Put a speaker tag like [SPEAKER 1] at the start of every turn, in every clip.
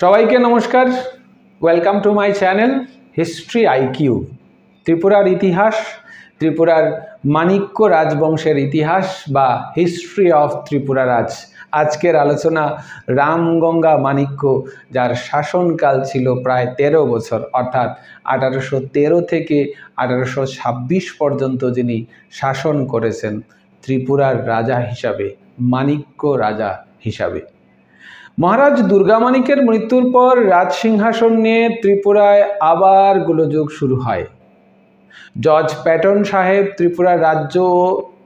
[SPEAKER 1] সবাইকে নমস্কার। Welcome to my channel history IQ. ত্রিপুরার ইতিহাস, ত্রিপুরার মাণিক্য রাজবংশের ইতিহাস বা হিস্ট্রি অফ ত্রিপুরা রাজ। আজকের আলোচনা রামগঙ্গা মাণিক্য, যার শাসনকাল ছিল প্রায় 13 বছর, অর্থাৎ 1813 থেকে 1826 পর্যন্ত যিনি শাসন করেছেন ত্রিপুরার রাজা হিসাবে, মাণিক্য রাজা হিসাবে। মহারাজ দুর্গামাণিক্যের মৃত্যুর পর রাজসিংহাসন নিয়ে ত্রিপুরায় আবার গোলযোগ শুরু হয়। জর্জ প্যাটন সাহেব ত্রিপুরার রাজ্য ও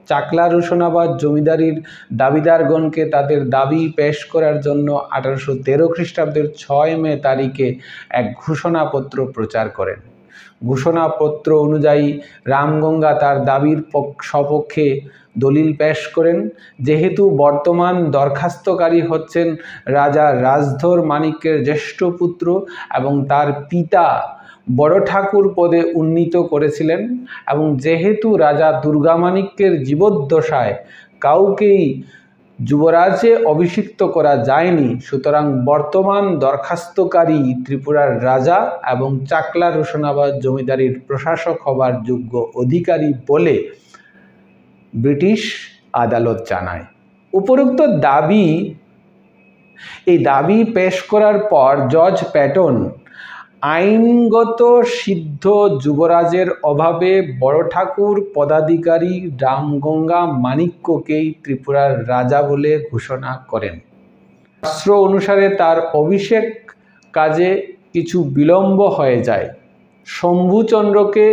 [SPEAKER 1] চাকলা রোশনাবাদ জমিদারির দাবিদারগণকে তাদের দাবি পেশ করার জন্য 1813 খ্রিস্টাব্দের 6 মে তারিখে এক ঘোষণাপত্র প্রচার করেন। ঘোষণাপত্র অনুযায়ী রামগঙ্গা তার দাবির সপক্ষে দলিল পেশ করেন। যেহেতু বর্তমান দরখাস্তকারী হচ্ছেন রাজা রাজধর মাণিক্যের জ্যেষ্ঠ পুত্র এবং তার পিতা বড় ঠাকুর পদে উন্নীত করেছিলেন, এবং যেহেতু রাজা দুর্গামাণিক্যের জীবদ্দশায় কাউকেই যুবরাজে অভিষিক্ত করা যায়নি, সুতরাং বর্তমান দরখাস্তকারী ত্রিপুরার রাজা এবং চাকলা রোশনাবাদ জমিদারির প্রশাসক হবার যোগ্য অধিকারী বলে ব্রিটিশ আদালত জানায়। উপরোক্ত দাবি পেশ করার পর জর্জ প্যাটন আইনগত সিদ্ধ যুবরাজের অভাবে বড় ঠাকুর পদাধিকারী রামগঙ্গা মাণিক্যকেই ত্রিপুরার রাজা বলে ঘোষণা করেন। শাস্ত্র অনুসারে তার অভিষেক কাজে কিছু বিলম্ব হয়ে যায়। শম্ভুচন্দ্রকে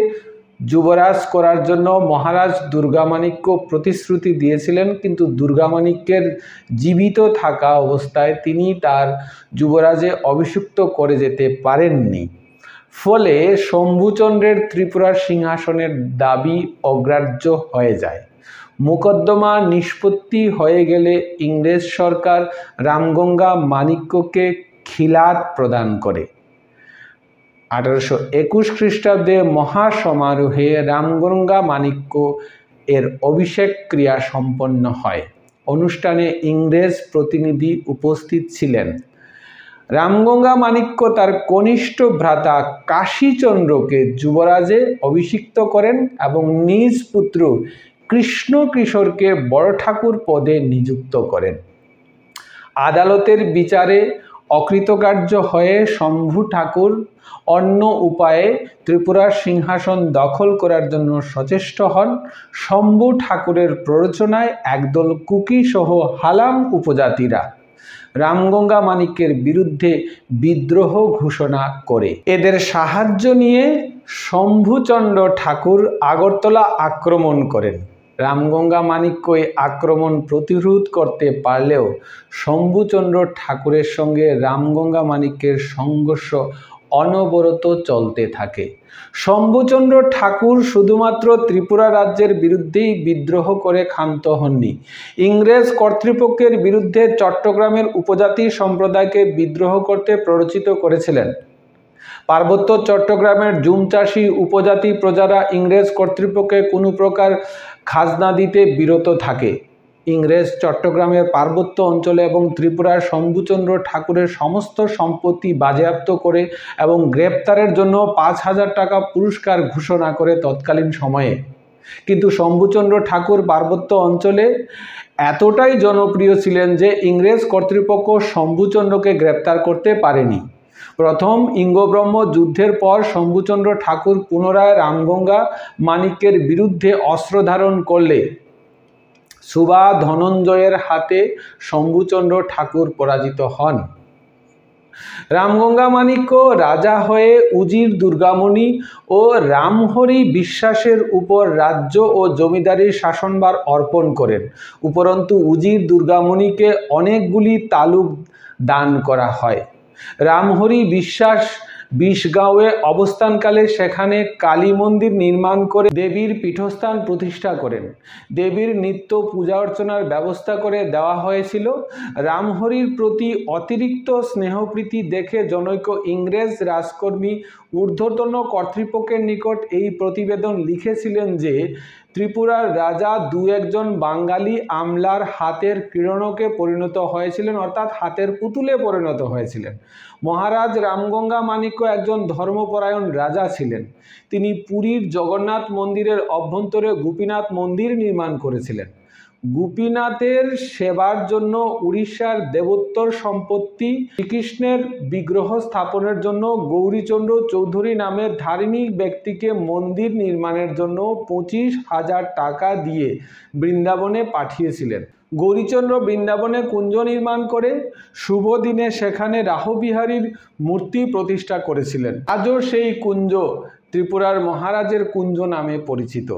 [SPEAKER 1] যুবরাজ করার জন্য মহারাজ দুর্গামাণিক্য প্রতিশ্রুতি দিয়েছিলেন, কিন্তু দুর্গামাণিক্যের জীবিত থাকা অবস্থায় তিনি তার যুবরাজে অভিষিক্ত করে যেতে পারেননি। ফলে শম্ভুচন্দ্রের ত্রিপুরার সিংহাসনের দাবি অগ্রাহ্য হয়ে যায়। মোকদ্দমা নিষ্পত্তি হয়ে গেলে ইংরেজ সরকার রামগঙ্গা মাণিক্যকে খিলাত প্রদান করে। 1821 খ্রিস্টাব্দে মহাসমারোহে রামগঙ্গা মাণিক্য এর অভিষেক ক্রিয়া সম্পন্ন হয়। অনুষ্ঠানে ইংরেজ প্রতিনিধি উপস্থিত ছিলেন। রামগঙ্গা মাণিক্য তার কনিষ্ঠ ভ্রাতা কাশীচন্দ্রকে যুবরাজে অভিষিক্ত করেন এবং নিজ পুত্র কৃষ্ণ কিশোরকে বড় ঠাকুর পদে নিযুক্ত করেন। আদালতের বিচারে অকৃতকার্য হয়ে শম্ভু ঠাকুর অন্য উপায়ে ত্রিপুরার সিংহাসন দখল করার জন্য সচেষ্ট হন। শম্ভু ঠাকুরের প্ররোচনায় একদল কুকি সহ হালাম উপজাতিরা রামগঙ্গা মাণিক্যের বিরুদ্ধে বিদ্রোহ ঘোষণা করে। এদের সাহায্য নিয়ে শম্ভুচন্দ্র ঠাকুর আগরতলা আক্রমণ করেন। রামগঙ্গা মাণিক্য এই আক্রমণ প্রতিরোধ করতে পারলেও শম্ভুচন্দ্র ঠাকুরের সঙ্গে রামগঙ্গা মাণিক্যের সংঘর্ষ অনবরত চলতে থাকে। শম্ভুচন্দ্র ঠাকুর শুধুমাত্র ত্রিপুরা রাজ্যের বিরুদ্ধেই বিদ্রোহ করে ক্ষান্ত হননি, ইংরেজ কর্তৃপক্ষের বিরুদ্ধে চট্টগ্রামের উপজাতি সম্প্রদায়কে বিদ্রোহ করতে প্ররোচিত করেছিলেন। পার্বত্য চট্টগ্রামের জুমচাষী উপজাতি প্রজারা ইংরেজ কর্তৃপক্ষকে কোনো প্রকার খাজনা দিতে বিরত থাকে। ইংরেজ চট্টগ্রামের পার্বত্য অঞ্চলে এবং ত্রিপুরার শম্ভুচন্দ্র ঠাকুরের সমস্ত সম্পত্তি বাজেয়াপ্ত করে এবং গ্রেপ্তারের জন্য 5,000 টাকা পুরস্কার ঘোষণা করে তৎকালীন সময়ে। কিন্তু শম্ভুচন্দ্র ঠাকুর পার্বত্য অঞ্চলে এতটাই জনপ্রিয় ছিলেন যে ইংরেজ কর্তৃপক্ষ শম্ভুচন্দ্রকে গ্রেপ্তার করতে পারেনি। প্রথম ইঙ্গব্রহ্ম যুদ্ধের পর শম্ভুচন্দ্র ঠাকুর পুনরায় রামগঙ্গা মাণিক্যের বিরুদ্ধে অস্ত্র ধারণ করলে সুবা ধনঞ্জয়ের হাতে শম্ভুচন্দ্র ঠাকুর পরাজিত হন। রামগঙ্গা মাণিক্য রাজা হয়ে উজির দুর্গামণি ও রামহরি বিশ্বাসের উপর রাজ্য ও জমিদারির শাসনভার অর্পণ করেন। উপরন্তু উজির দুর্গামণিকে অনেকগুলি তালুক দান করা হয়। রামহরি বিশ্বাস বিশগাঁওয়ে অবস্থানকালে সেখানে কালী মন্দির নির্মাণ করে দেবীর পীঠস্থান প্রতিষ্ঠা করেন। দেবীর নিত্য পূজা অর্চনার ব্যবস্থা করে দেওয়া হয়েছিল। রামহরির প্রতি অতিরিক্ত স্নেহপ্রীতি দেখে জনৈক ইংরেজ রাজকর্মী ঊর্ধ্বতন কর্তৃপক্ষের নিকট এই প্রতিবেদন লিখেছিলেন যে ত্রিপুরার রাজা দু একজন বাঙালি আমলার হাতের ক্রীড়নকে পরিণত হয়েছিলেন, অর্থাৎ হাতের পুতুলে পরিণত হয়েছিলেন। মহারাজ রামগঙ্গা মাণিক্য একজন ধর্মপরায়ণ রাজা ছিলেন। তিনি পুরীর জগন্নাথ মন্দিরের অভ্যন্তরে গোপীনাথ মন্দির নির্মাণ করেছিলেন। গোপীনাথের সেবার জন্য উড়িষ্যার দেবোত্তর সম্পত্তি শ্রীকৃষ্ণের বিগ্রহ স্থাপনের জন্য গৌরীচন্দ্র চৌধুরী নামের ধার্মিক ব্যক্তিকে মন্দির নির্মাণের জন্য 25,000 টাকা দিয়ে বৃন্দাবনে পাঠিয়েছিলেন। গৌরীচন্দ্র বৃন্দাবনে কুঞ্জ নির্মাণ করে শুভ দিনে সেখানে রাহবিহারীর মূর্তি প্রতিষ্ঠা করেছিলেন। আজও সেই কুঞ্জ ত্রিপুরার মহারাজের কুঞ্জ নামে পরিচিত।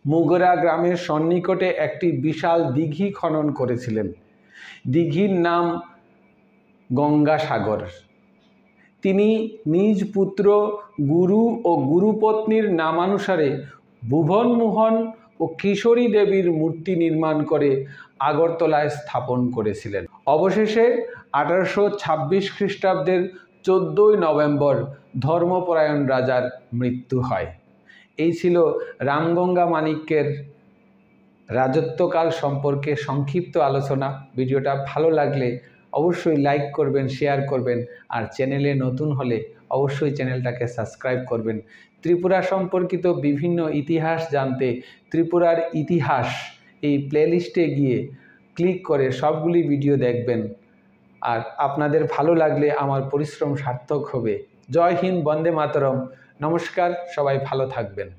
[SPEAKER 1] মুগরা গ্রামের সন্নিকটে একটি বিশাল দিঘি খনন করেছিলেন। দিঘির নাম গঙ্গাসাগর। তিনি নিজ পুত্র গুরু ও গুরুপত্নীর নামানুসারে ভুবনমোহন ও কিশোরী দেবীর মূর্তি নির্মাণ করে আগরতলায় স্থাপন করেছিলেন। অবশেষে 1826 খ্রিস্টাব্দের 14 নভেম্বর ধর্মপরায়ণ রাজার মৃত্যু হয়। এই ছিল রামগঙ্গা মাণিক্যের রাজত্বকাল সম্পর্কে সংক্ষিপ্ত আলোচনা। ভিডিওটা ভালো লাগলে অবশ্যই লাইক করবেন, শেয়ার করবেন, আর চ্যানেলে নতুন হলে অবশ্যই চ্যানেলটাকে সাবস্ক্রাইব করবেন। ত্রিপুরা সম্পর্কিত বিভিন্ন ইতিহাস জানতে ত্রিপুরার ইতিহাস এই প্লেলিস্টে গিয়ে ক্লিক করে সবগুলি ভিডিও দেখবেন। আর আপনাদের ভালো লাগলে আমার পরিশ্রম সার্থক হবে। জয় হিন্দ, বন্দে মাতরম। নমস্কার, সবাই ভালো থাকবেন।